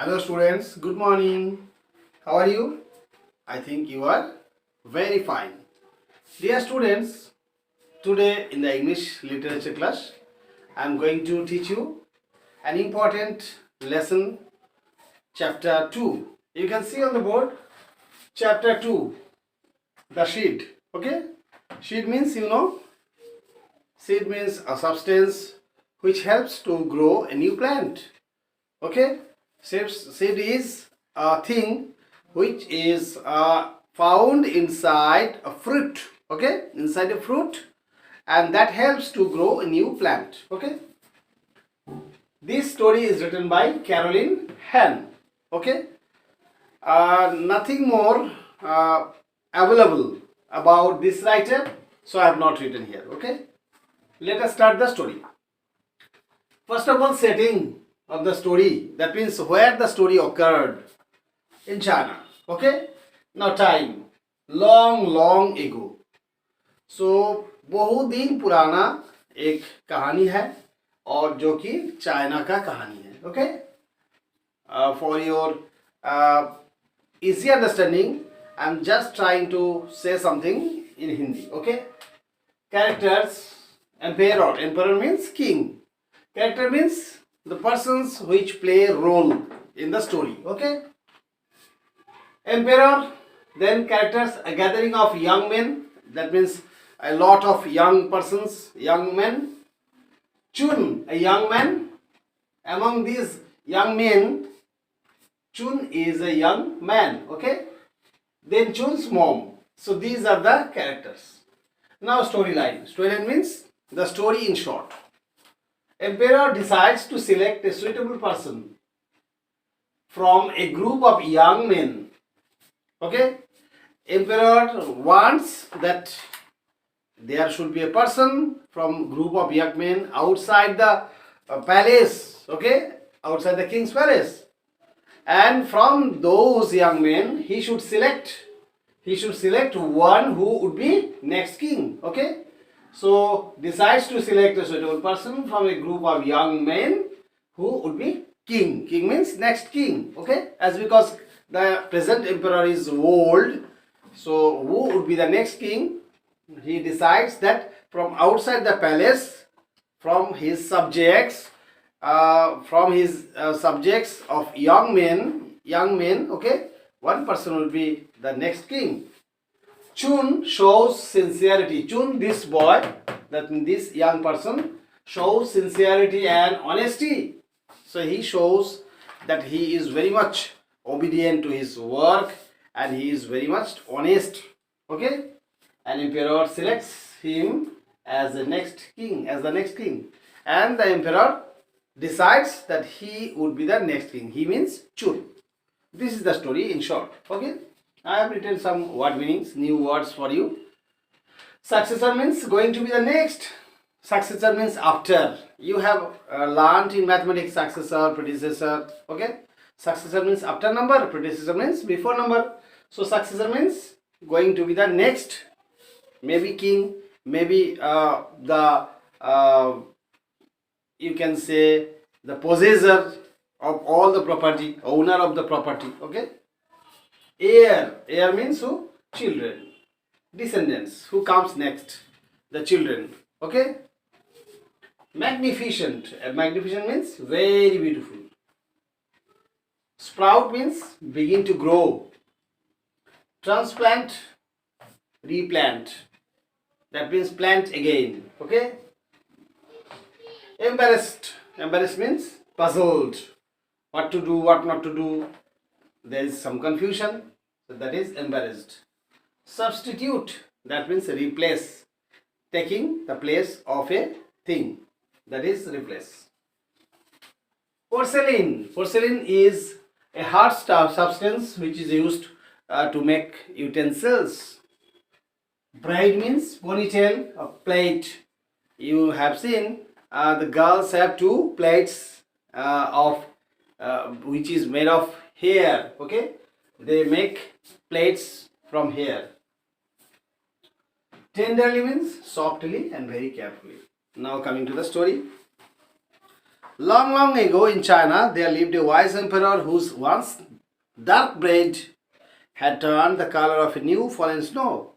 Hello students, good morning. How are you? I think you are very fine. Dear students, today in the English literature class, I am going to teach you an important lesson, chapter 2. You can see on the board, chapter 2, the seed. Okay? Seed means, seed means a substance which helps to grow a new plant. Okay? Seed is a thing which is found inside a fruit. Okay? Inside a fruit, and that helps to grow a new plant. Okay? This story is written by Caroline Hann. Okay? Nothing more available about this writer, so I have not written here. Okay? Let us start the story. First of all, setting of the story, that means where the story occurred, in China. Okay? Now time, long ago. So बहुत दिन पुराना एक कहानी है और जो कि China का कहानी है. Okay? For your easy understanding, I am just trying to say something in Hindi. Okay? Characters, emperor. Emperor means king. Character means the persons which play a role in the story. Okay? Emperor, then characters, a gathering of young men, that means a lot of young persons, young men. Chun, a young man. Among these young men, Chun is a young man. Okay? Then Chun's mom. So these are the characters. Now storyline. Storyline means the story in short. Emperor decides to select a suitable person from a group of young men. Okay? Emperor wants that there should be a person from group of young men outside the palace. Okay? Outside the king's palace. And from those young men, he should select one who would be next king. Okay? So decides to select a suitable person from a group of young men who would be king. King means next king. Okay? As because the present emperor is old, so who would be the next king? He decides that from outside the palace, from his subjects, of young men. Okay, one person will be the next king. Chun shows sincerity. Chun, this boy, that this young person, shows sincerity and honesty. So he shows that he is very much obedient to his work and he is very much honest. Okay, and emperor selects him as the next king, and the emperor decides that he would be the next king. He means Chun. This is the story in short. Okay, I have written some word meanings, new words for you. Successor means going to be the next. Successor means after. You have learned in mathematics successor, predecessor. Okay, successor means after number, predecessor means before number. So successor means going to be the next, maybe king, maybe you can say the possessor of all the property, owner of the property. Okay? Heir means who? Children. Descendants. Who comes next? The children. Okay? Magnificent. Magnificent means very beautiful. Sprout means begin to grow. Transplant, replant. That means plant again. Okay? Embarrassed. Embarrassed means puzzled. What to do, what not to do. There is some confusion. So that is embarrassed. Substitute. That means replace. Taking the place of a thing. That is replace. Porcelain. Porcelain is a hard substance which is used to make utensils. Bride means ponytail or plait. You have seen the girls have two plaits of which is made of hair. Okay, they make plaits from hair. Tenderly means softly and very carefully. Now coming to the story. Long, long ago in China, there lived a wise emperor whose once dark braid had turned the color of a new fallen snow.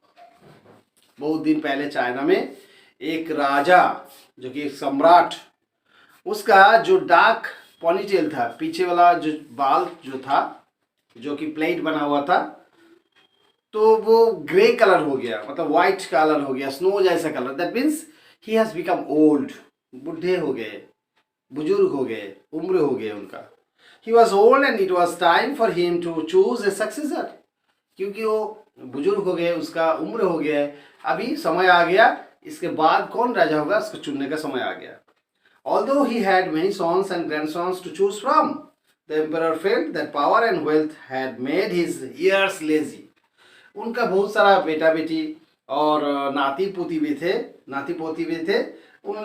बहुत दिन पहले China में एक राजा, जो कि एक सम्राट, उसका जो डार्क पॉनीटेल था, पीछे वाला जो बाल जो था, जो कि प्लेट बना हुआ था, तो वो ग्रे कलर हो गया, मतलब वाइट कलर हो गया, स्नो जैसा colour. That means he has become old. बुढ़े हो गए, बुजुर्ग हो गए, उम्र हो गए उनका. He was old and it was time for him to choose a successor. क्योंकि वो बुजुर्ग हो गए, उसका उम्र हो गया है, अभी समय आ गया, इसके बाद कौन राजा होगा उसको चुनने का समय आ गया. Although he had many sons and grandsons to choose from, the emperor felt that power and wealth had made his years lazy. उनका बहुत सारा बेटा बेटी और नाती पोती भी थे, नाती पोती भी थे. उन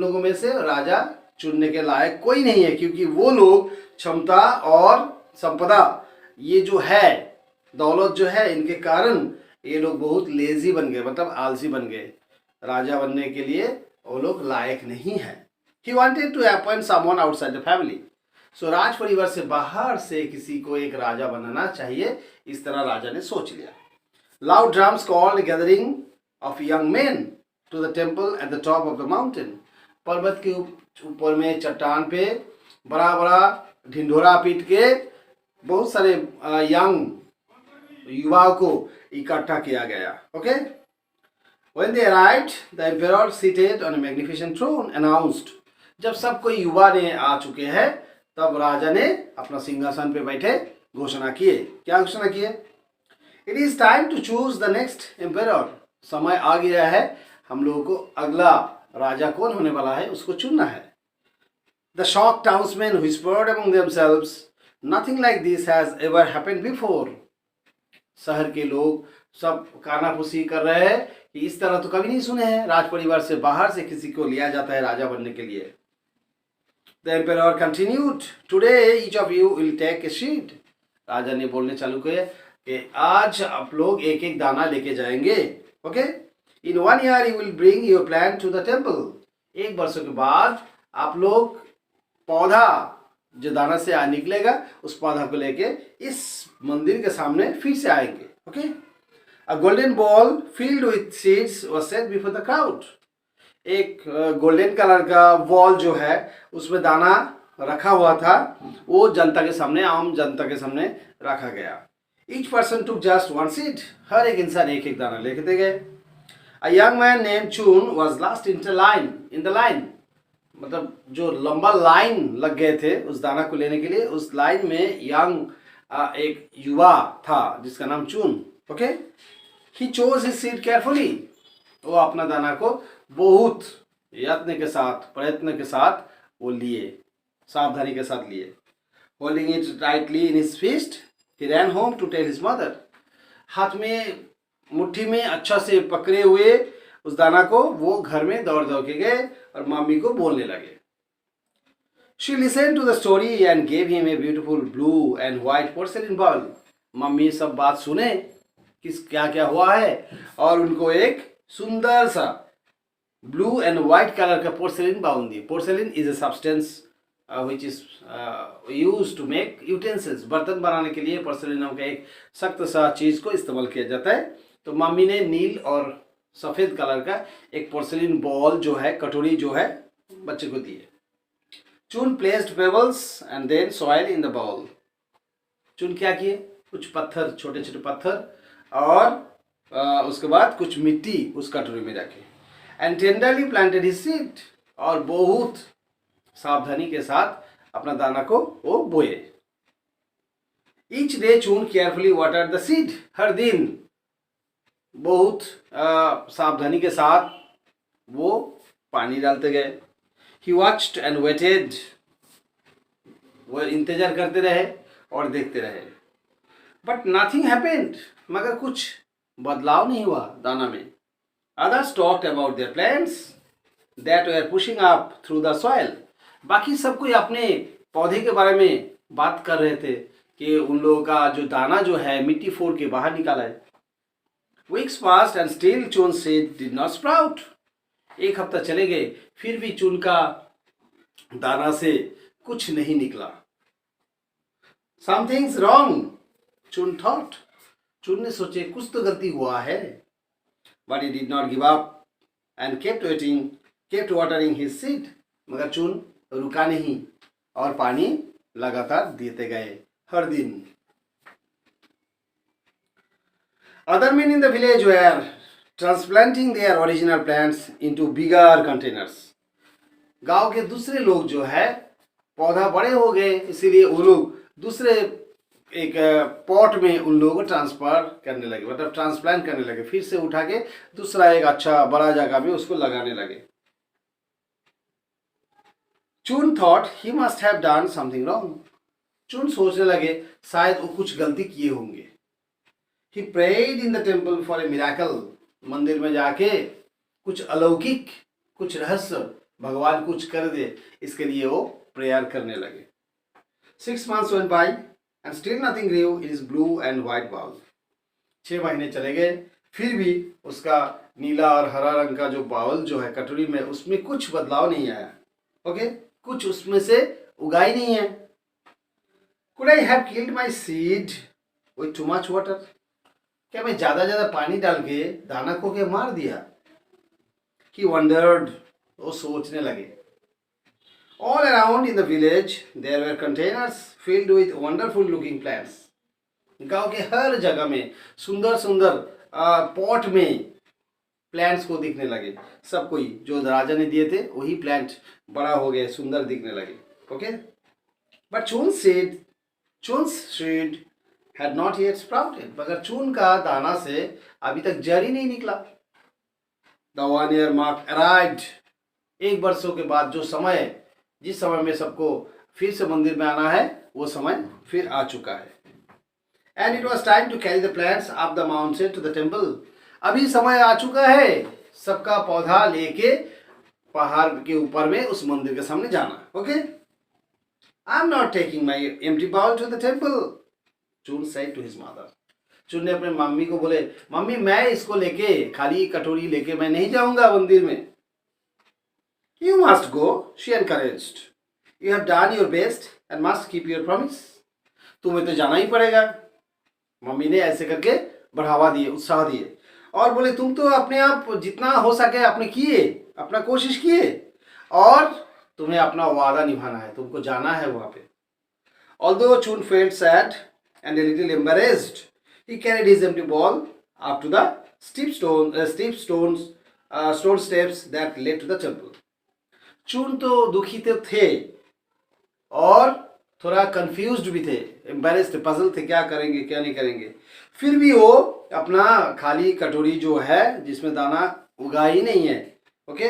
लोगों में से राजा चुनने के लायक कोई नहीं है, क्योंकि वो लोग क्षमता और संपदा, ये जो है दौलत जो है, इनके कारण ये लोग बहुत लेजी बन गए, मतलब आलसी बन गए. राजा बनने के लिए वो लोग लायक नहीं है. He wanted to appoint someone outside the family. So राज परिवार से बाहर से किसी को एक राजा बनाना चाहिए, इस तरह राजा ने सोच लिया. Loud drums called a gathering of young men to the temple at the top of the mountain. पर्वत के ऊपर में चट्टान पे बड़ा बड़ा ढिंढोरा पीट के बहुत सारे यंग युवाओं को इकट्ठा किया गया. Okay. When they arrived, the emperor seated on a magnificent throne announced. जब सब कोई युवा ने आ चुके हैं, तब राजा ने अपना सिंहासन पे बैठे घोषणा किए. क्या घोषणा किए? It is time to choose the next emperor. समय आ गया है, हम लोगों को अगला राजा कौन होने वाला है उसको चुनना है. The shocked townsmen whispered among themselves, nothing like this has ever happened before. शहर के लोग सब कानाफूसी कर रहे हैं कि इस तरह तो कभी नहीं सुने हैं, राज परिवार से बाहर से किसी को लिया जाता है राजा बनने के लिए. The emperor continued, today each of you will take a seat. राजा ने बोलने चालू किया कि आज आप लोग एक एक दाना लेके जाएंगे. Okay. In 1 year you will bring your plant to the temple. एक वर्षों के बाद आप लोग पौधा जो दाना से निकलेगा उस पौधा को लेके इस मंदिर के सामने फिर से आएंगे. Okay. A golden ball filled with seeds was set before the crowd. एक गोल्डन कलर का बॉल जो है उसमें दाना रखा हुआ था, वो जनता के सामने, आम जनता के सामने रखा गया. Each person took just one seed. हर एक इंसान एक एक दाना लेके गए. A young man named Chun was last in the line. मतलब जो लंबा लाइन लग गए थे उस दाना को लेने के लिए, उस लाइन में यंग एक युवा था जिसका नाम चून. Okay. He chose his seed carefully. वो अपना दाना को बहुत यत्न के साथ, प्रयत्न के साथ वो लिए, सावधानी के साथ लिए. Holding it tightly in his fist, he ran home to tell his mother. हाथ में मुट्ठी में अच्छा से पकड़े हुए उस दाना को वो घर में दौड़ दौड़ के गए और मम्मी को बोलने लगे. She listened to the story and gave him a beautiful blue and white porcelain bowl. Mummy सब बात सुने किस क्या क्या हुआ है और उनको एक सुंदर सा ब्लू एंड व्हाइट कलर का पोर्सेलिन बाउल दी. Porcelain is a substance which is used to make utensils. बर्तन बनाने के लिए पोर्सेलिन नाम का एक सख्त सा चीज़ को इस्तेमाल किया जाता है. तो मम्मी ने नील और सफ़ेद कलर का एक पोर्सेलिन बॉल जो है, कटोरी जो है, बच्चे को दिए. Chun placed pebbles and then soil in the bowl. Chun क्या किए? कुछ पत्थर, छोटे छोटे पत्थर और उसके बाद कुछ मिट्टी उस कटोरी में रखे. And tenderly planted his seed. और बहुत सावधानी के साथ अपना दाना को वो बोए. ईच डे चून केयरफुली वाटर्ड द सीड. हर दिन बहुत सावधानी के साथ वो पानी डालते गए. ही वॉच्ड एंड वेटेड. वो इंतजार करते रहे और देखते रहे. But nothing happened. मगर कुछ बदलाव नहीं हुआ दाना में. Others talked about their plants that were pushing up through the soil. बाकी सब कोई अपने पौधे के बारे में बात कर रहे थे कि उन लोगों का जो दाना जो है मिट्टी फोड़ के बाहर निकाला है. Weeks passed and still Chun's seed did not sprout. एक हफ्ता चले गए, फिर भी चून का दाना से कुछ नहीं निकला। समथिंग्स रॉन्ग, चुन थॉट। चुन ने सोचे कुछ तो गलती हुआ है। But he did not give up and kept waiting, kept watering his seed. मगर चुन रुका नहीं और पानी लगातार देते गए हर दिन। Other men in the village were transplanting their original plants into bigger containers. गांव के दूसरे लोग जो है पौधा बड़े हो गए, इसीलिए वो लोग दूसरे एक पॉट में उन लोगों को ट्रांसफर करने लगे, मतलब ट्रांसप्लांट करने लगे, फिर से उठा के दूसरा एक अच्छा बड़ा जगह में उसको लगाने लगे। चुन thought he must have done something wrong. चुन सोचने लगे शायद वो कुछ गलती किए होंगे। He prayed in the temple for a miracle. मंदिर में जाके कुछ अलौकिक, कुछ रहस्य भगवान कुछ कर दे, इसके लिए वो प्रेयर करने लगे। 6 months went by and still nothing grew in his blue and white bowl. 6 महीने चले गए, फिर भी उसका नीला और हरा रंग का जो बाउल जो है कटोरी में, उसमें कुछ बदलाव नहीं आया। ओके, कुछ उसमें से उगा ही नहीं है। Could I have killed my seed with too much water? क्या मैं ज्यादा पानी डाल के दाना को क्या मार दिया? He wondered, वो सोचने लगे। All around in the village there were containers filled with wonderful looking plants. गांव के हर जगह में सुंदर सुंदर पॉट में प्लांट्स को दिखने लगे। सब कोई जो राजा ने दिए थे वही प्लांट बड़ा हो गए, सुंदर दिखने लगे। Okay, but Chun's seed had not yet sprouted. मगर चून का दाना से अभी तक जड़ ही नहीं निकला। The 1 year mark arrived. 1 वर्षों के बाद जो समय, जिस समय में सबको फिर से मंदिर में आना है, वो समय फिर आ चुका है। And it was time to carry the plants up the mountain to the temple. अभी समय आ चुका है सबका पौधा लेके पहाड़ के ऊपर में उस मंदिर के सामने जाना। Okay, I'm not taking my empty bowl to the temple. चून said to his mother. चून ने अपने मम्मी को बोले, मम्मी मैं इसको लेके, खाली कटोरी लेके मैं नहीं जाऊंगा मंदिर में। You must go, she encouraged. You have done your best and must keep your promise. तुम्हें तो जाना ही पड़ेगा। मम्मी ने ऐसे करके बढ़ावा दिए, उत्साह दिए और बोले तुम तो अपने आप जितना हो सके अपने किए, अपना कोशिश किए और तुम्हें अपना वादा निभाना है, तुमको जाना है वहां पे। Although Chun felt sad and a little embarrassed, he carried his empty ball up to the stone steps that led to the temple. चून तो दुखी तो थे और थोड़ा कंफ्यूज्ड भी थे, एम्बेरेस्ड, पजल थे, क्या करेंगे क्या नहीं करेंगे। फिर भी वो अपना खाली कटोरी जो है जिसमें दाना उगा ही नहीं है, ओके,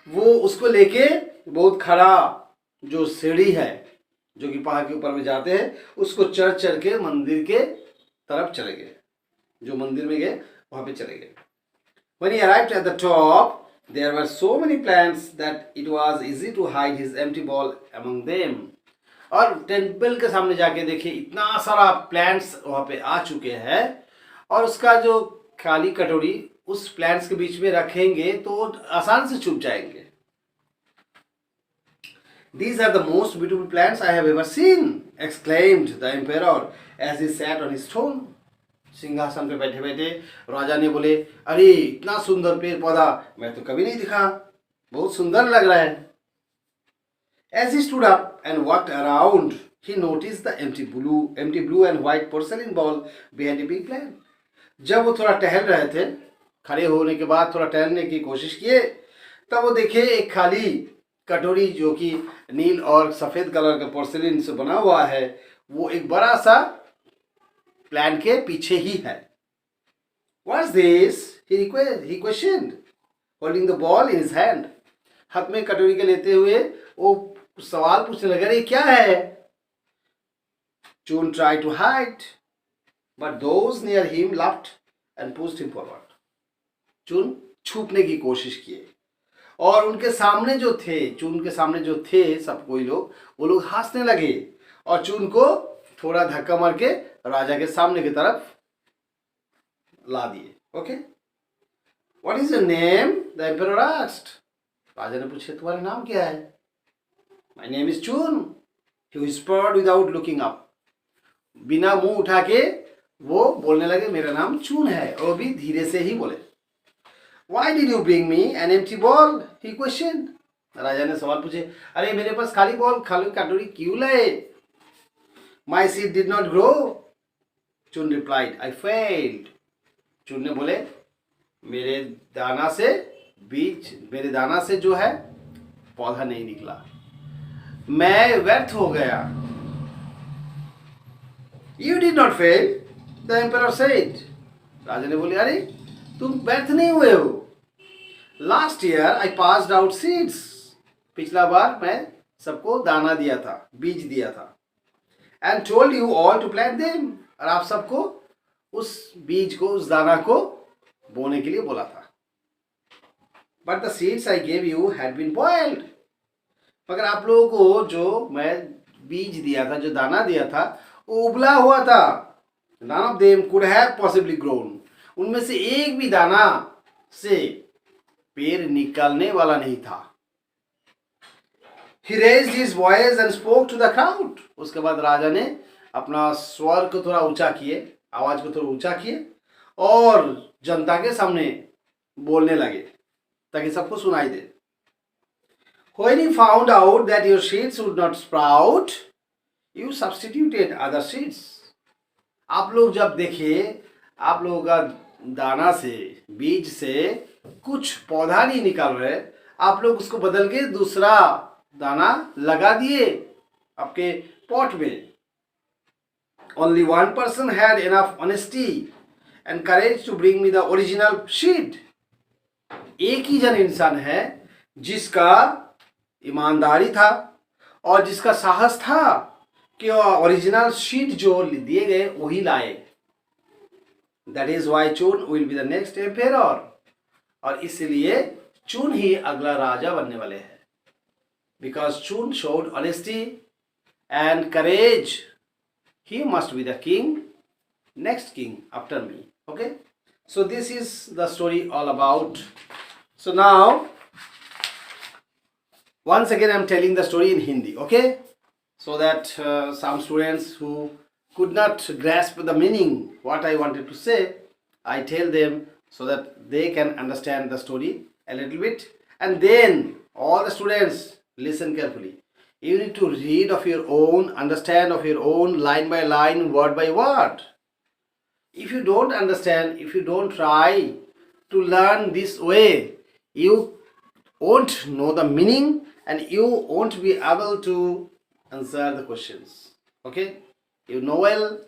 वो उसको लेके बहुत खड़ा जो सीढ़ी है जो कि पहाड़ के ऊपर में जाते हैं, उसको चढ़ चढ़ के मंदिर के तरफ चले गए, जो मंदिर में गए वहां पे चले गए। When he arrived at the top, there were so many plants that it was easy to hide his empty ball among them. और टेम्पल के सामने जाके देखे इतना सारा प्लांट्स वहां पे आ चुके हैं और उसका जो खाली कटोरी उस प्लांट्स के बीच में रखेंगे तो आसान से छुप जाएंगे। These are the most beautiful plants I have ever seen, exclaimed the emperor as he sat on his throne. सिंहासन पे बैठे बैठे राजा ने बोले, अरे इतना सुंदर पेड़ पौधा मैं तो कभी नहीं दिखा, बहुत सुंदर लग रहा है। As he stood up and walked around, he noticed the empty blue and white porcelain bowl behind a big plant. जब वो थोड़ा टहल रहे थे, खड़े होने के बाद थोड़ा टहलने की कोशिश किए, तब वो देखे एक खाली कटोरी जो कि नील और सफेद कलर का पोर्सिलिन से बना हुआ है, वो एक बड़ा सा प्लांट के पीछे ही है। What's this? He questioned, holding the ball in his hand. हाथ में कटोरी के लेते हुए वो सवाल पूछने लगा, अरे क्या है? Chun tried to hide, but those near him laughed and pushed him forward. चून छुपने की कोशिश किए और उनके सामने जो थे, चून के सामने जो थे सब कोई लोग, वो लोग हंसने लगे और चून को थोड़ा धक्का मार के राजा के सामने की तरफ ला दिए। Okay, what is your name? The emperor asked. राजा ने पूछे तुम्हारा नाम क्या है? माई नेम इज चून। ही व्हिस्पर्ड विदाउट लुकिंग अप। बिना मुंह उठा के वो बोलने लगे मेरा नाम चून है, और भी धीरे से ही बोले। Why did you bring me an empty ball? He questioned. राजा ने सवाल पूछे, अरे मेरे पास खाली बॉल, खाली कटोरी क्यों लाए? My seed did not grow. चून replied, I failed. चून ने बोले, मेरे दाना से जो है पौधा नहीं निकला, मैं व्यर्थ हो गया। You did not fail, the emperor said. राजा ने बोले, अरे तुम व्यर्थ नहीं हुए हो। Last year I passed out seeds. पिछला बार मैं सबको दाना दिया था, बीज दिया था। And told you all to plant them. और आप सबको उस बीज को, उस दाना को बोने के लिए बोला था। But the seeds I gave you had been boiled. मगर आप लोगों को जो मैं बीज दिया था, जो दाना दिया था, वो उबला हुआ था। None of them could have possibly grown. उनमें से एक भी दाना से पेड़ निकलने वाला नहीं था। He raised his voice and spoke to the crowd. उसके बाद राजा ने अपना स्वर को थोड़ा ऊंचा किए, आवाज को थोड़ा ऊंचा किए और जनता के सामने बोलने लगे ताकि सबको सुनाई दे। When he found out that your seeds would not sprout, you substituted other seeds. आप लोग जब देखे आप लोगों का दाना से, बीज से कुछ पौधा नहीं निकल रहे, आप लोग उसको बदल के दूसरा दाना लगा दिए आपके पॉट में। Only one person had enough honesty and courage to bring me the original seed. एक ही जन इंसान है जिसका ईमानदारी था और जिसका साहस था कि ओरिजिनल सीड जो दिए गए वही लाए। That is why चून will be the next emperor. और इसलिए चून ही अगला राजा बनने वाले हैं। Because चून showed honesty and courage, he must be the king, next king after me. Okay? So this is the story all about. So now, once again I am telling the story in Hindi. Okay? So that some students who could not grasp the meaning, what I wanted to say, I tell them so that they can understand the story a little bit. And then all the students listen carefully. You need to read of your own, understand of your own, line by line, word by word. If you don't understand, if you don't try to learn this way, you won't know the meaning and you won't be able to answer the questions. Okay? You know well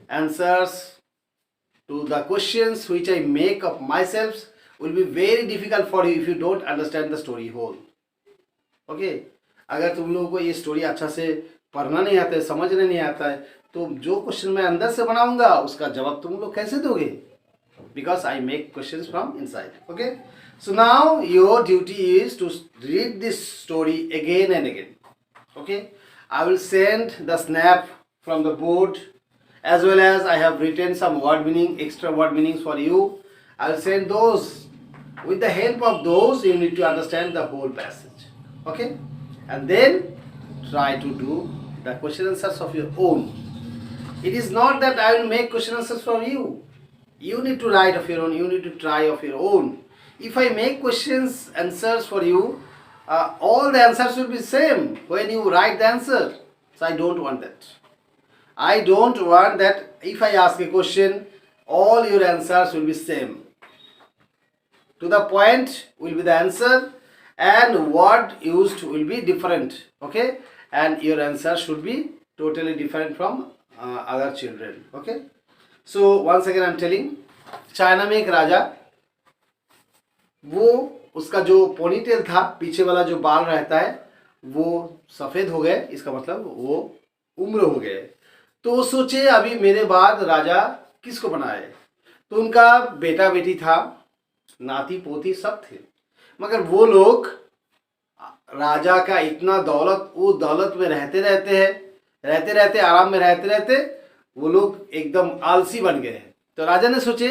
answers to the questions which I make of myself will be very difficult for you if you don't understand the story whole. Okay? अगर तुम लोगों को ये story अच्छा से पढ़ना नहीं आता है, समझने नहीं आता है, तो जो क्वेश्चन मैं अंदर से बनाऊंगा उसका जवाब तुम लोग कैसे दोगे? Because I make questions from inside. Okay? So now your duty is to read this story again and again. Okay? I will send the snap from the board, as well as I have written some word meaning, extra word meanings for you. I will send those. With the help of those, you need to understand the whole passage. Okay? And then try to do the question answers of your own. It is not that I will make question answers for you. You need to write of your own. You need to try of your own. If I make questions answers for you, all the answers will be same when you write the answer. So I don't want that. I don't want that if I ask a question, all your answers will be same. To the point will be the answer and word used will be different. Okay? And your answer should be totally different from other children. Okay? So once again I am telling, China में एक राजा, वो उसका जो ponytail था, पीछे वाला जो बाल रहता है, वो सफ़ेद हो गए, इसका मतलब वो उम्र हो गए। तो वो सोचे अभी मेरे बाद राजा किसको बनाए। तो उनका बेटा बेटी था, नाती पोती सब थे, मगर वो लोग राजा का इतना दौलत, वो दौलत में रहते रहते आराम में रहते वो लोग एकदम आलसी बन गए। तो राजा ने सोचे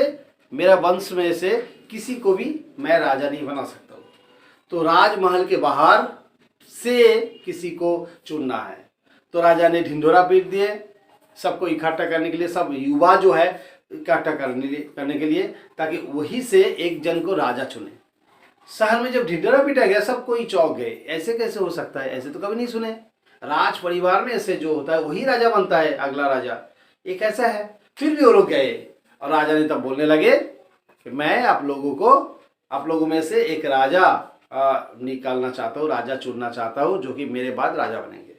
मेरा वंश में से किसी को भी मैं राजा नहीं बना सकता हूँ। तो राजमहल के बाहर से किसी को चुनना है। तो राजा ने ढिंढोरा पीट दिए सबको इकट्ठा करने के लिए, सब युवा जो है इकट्ठा करने के लिए, ताकि वही से एक जन को राजा चुने। शहर में जब ढिंढोरा पीटा गया सब कोई चौंक गए, ऐसे कैसे हो सकता है, ऐसे तो कभी नहीं सुने। राज परिवार में ऐसे जो होता है वही राजा बनता है, अगला राजा, ये कैसा है। फिर भी वो लोग गए और राजा ने तब बोलने लगे कि मैं आप लोगों में से एक राजा निकालना चाहता हूँ, राजा चुनना चाहता हूँ जो कि मेरे बाद राजा बनेंगे।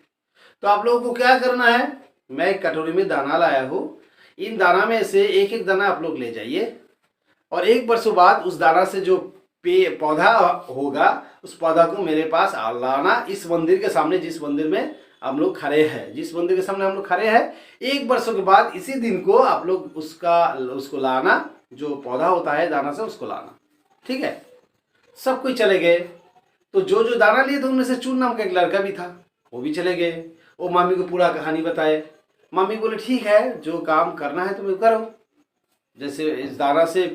तो आप लोगों को क्या करना है, मैं एक कटोरी में दाना लाया हूँ, इन दाना में से एक एक दाना आप लोग ले जाइए और एक वर्षों बाद उस दाना से जो पौधा होगा उस पौधा को मेरे पास लाना। इस मंदिर के सामने, जिस मंदिर में हम लोग खड़े हैं, जिस मंदिर के सामने हम लोग खड़े हैं, एक वर्षों के बाद इसी दिन को आप लोग उसको लाना, जो पौधा होता है दाना से उसको लाना, ठीक है। सब कोई चले गए। तो जो जो दाना लिए थे उनमें से चून नाम का एक लड़का भी था, वो भी चले गए। वो मम्मी को पूरा कहानी बताए। मम्मी बोले ठीक है, जो काम करना है तुम्हें करो, जैसे इस दाना से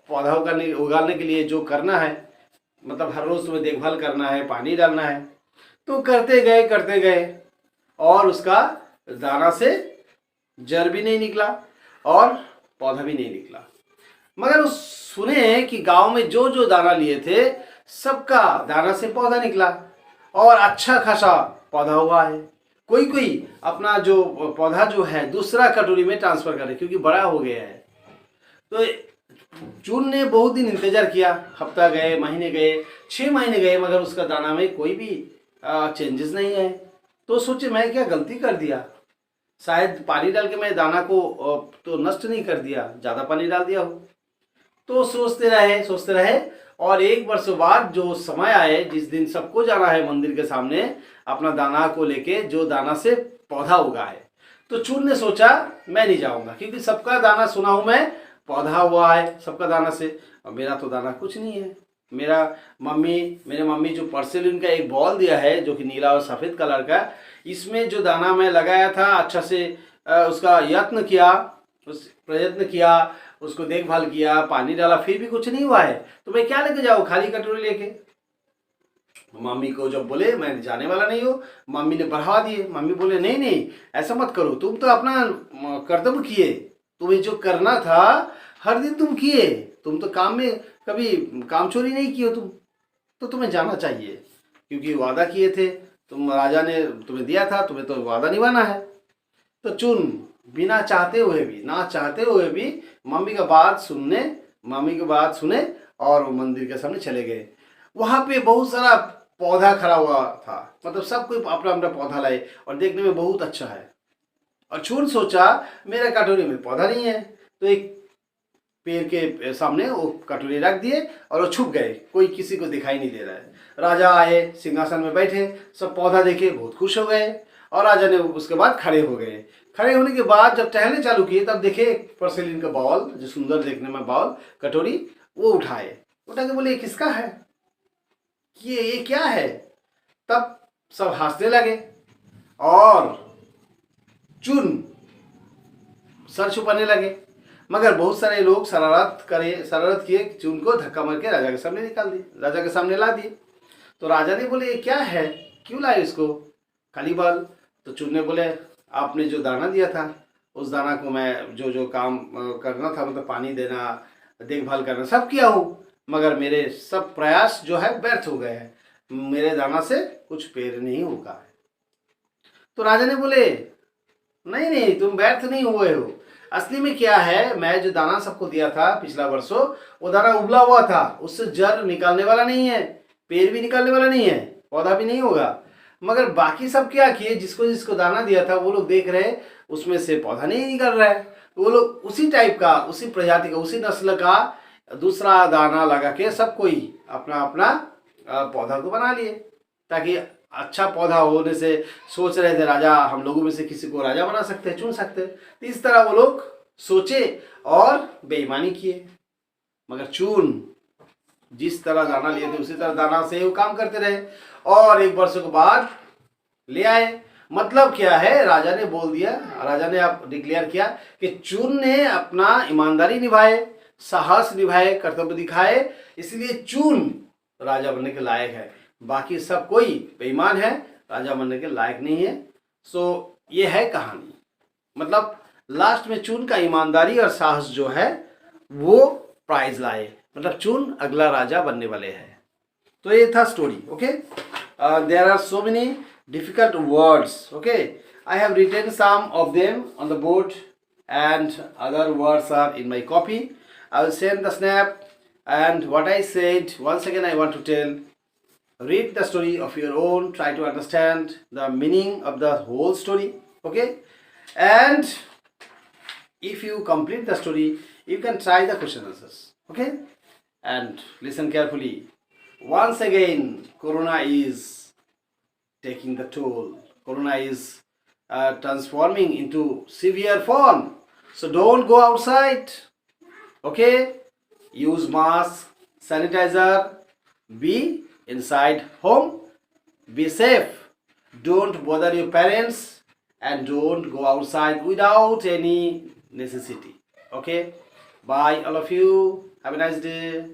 पौधा उगाने के लिए जो करना है, मतलब हर रोज़ तुम्हें देखभाल करना है, पानी डालना है। तो करते गए और उसका दाना से जड़ भी नहीं निकला और पौधा भी नहीं निकला। मगर उस सुने कि गांव में जो जो दाना लिए थे सबका दाना से पौधा निकला और अच्छा खासा पौधा हुआ है। कोई कोई अपना जो पौधा जो है दूसरा कटोरी में ट्रांसफर करे क्योंकि बड़ा हो गया है। तो चून ने बहुत दिन इंतजार किया, हफ्ता गए, महीने गए, 6 महीने गए, मगर उसका दाना में कोई भी चेंजेस नहीं है। तो सोचे मैं क्या गलती कर दिया, शायद पानी डाल के मैं दाना को तो नष्ट नहीं कर दिया, ज़्यादा पानी डाल दिया हो। तो सोचते रहे और एक वर्ष बाद जो समय आए जिस दिन सबको जाना है मंदिर के सामने अपना दाना को लेके, जो दाना से पौधा उगा है। तो चून ने सोचा मैं नहीं जाऊंगा क्योंकि सबका दाना सुना हूं मैं, पौधा हुआ है सबका दाना से, और मेरा तो दाना कुछ नहीं है। मेरे मम्मी जो पोर्सिलेन का एक बॉल दिया है जो कि नीला और सफ़ेद कलर का, इसमें जो दाना मैं लगाया था अच्छा से उसका प्रयत्न किया, उसको देखभाल किया, पानी डाला, फिर भी कुछ नहीं हुआ है। तो मैं क्या लेके जाऊँ खाली कटोरी लेके। मम्मी को जब बोले मैं जाने वाला नहीं हूँ, मम्मी ने बढ़ा दिए। मम्मी बोले नहीं ऐसा मत करो, तुम तो अपना कर्तव्य किए, तुम्हें जो करना था हर दिन तुम किए, तुम तो काम में कभी काम चोरी नहीं किए तुम, तो तुम्हें जाना चाहिए क्योंकि वादा किए थे तुम, राजा ने तुम्हें दिया था, तुम्हें तो वादा निभाना है। तो चुन बिना चाहते हुए भी मम्मी का बात सुने और वो मंदिर के सामने चले गए। वहाँ पे बहुत सारा पौधा खड़ा हुआ था, मतलब सब कोई अपना अपना पौधा लाए और देखने में बहुत अच्छा है। और चून सोचा मेरा कटोरी में पौधा नहीं है, तो एक पेड़ के सामने वो कटोरी रख दिए और वो छुप गए, कोई किसी को दिखाई नहीं दे रहा है। राजा आए, सिंहासन में बैठे, सब पौधा देखे बहुत खुश हो गए और राजा ने उसके बाद खड़े हो गए। खड़े होने के बाद जब टहलने चालू किए तब देखे पोर्सिलेन का बाउल, जो सुंदर देखने में बाउल कटोरी, वो उठा के बोले ये किसका है, ये क्या है। तब सब हंसने लगे और चुन सर छुपाने लगे, मगर बहुत सारे लोग शरारत किए, चुन को धक्का मार के राजा के सामने ला दिए। तो राजा ने बोले ये क्या है, क्यों लाए इसको, खाली बाल। तो चुन ने बोले आपने जो दाना दिया था उस दाना को मैं जो काम करना था, मतलब पानी देना, देखभाल करना, सब किया हूँ, मगर मेरे सब प्रयास जो है व्यर्थ हो गए हैं, मेरे दाना से कुछ पेड़ नहीं उगा है। तो राजा ने बोले नहीं तुम व्यर्थ नहीं हुए हो, असली में क्या है, मैं जो दाना सबको दिया था पिछला वर्षों, वो दाना उबला हुआ था, उससे जड़ निकालने वाला नहीं है, पेड़ भी निकालने वाला नहीं है, पौधा भी नहीं होगा। मगर बाकी सब क्या किए, जिसको जिसको दाना दिया था वो लोग देख रहे उसमें से पौधा नहीं निकल रहा है, तो वो लोग उसी टाइप का, उसी प्रजाति का, उसी नस्ल का दूसरा दाना लगा के सब कोई अपना अपना पौधा को बना लिए, ताकि अच्छा पौधा होने से सोच रहे थे राजा हम लोगों में से किसी को राजा बना सकते हैं, चुन सकते हैं। तो इस तरह वो लोग सोचे और बेईमानी किए। मगर चुन जिस तरह दाना लिए थे उसी तरह दाना से वो काम करते रहे और एक वर्षों के बाद ले आए। मतलब क्या है, राजा ने बोल दिया, राजा ने अब डिक्लेयर किया कि चुन ने अपना ईमानदारी निभाए, साहस निभाए, कर्तव्य दिखाए, इसलिए चुन राजा बनने के लायक है। बाकी सब कोई बेईमान है, राजा बनने के लायक नहीं है। सो ये है कहानी। मतलब लास्ट में चून का ईमानदारी और साहस जो है वो प्राइज लाए, मतलब चून अगला राजा बनने वाले हैं। तो ये था story. Okay, there are so many difficult words. Okay, I have written some of them on the board and other words are in my copy. I will send the snap, and what I said once again I want to tell. Read the story of your own, try to understand the meaning of the whole story. Okay, and if you complete the story you can try the question answers. Okay, and listen carefully. Once again, corona is taking the toll. Corona is transforming into severe form. So don't go outside. Okay, use mask, sanitizer, be inside home, be safe, don't bother your parents, and don't go outside without any necessity. Okay, bye all of you, have a nice day.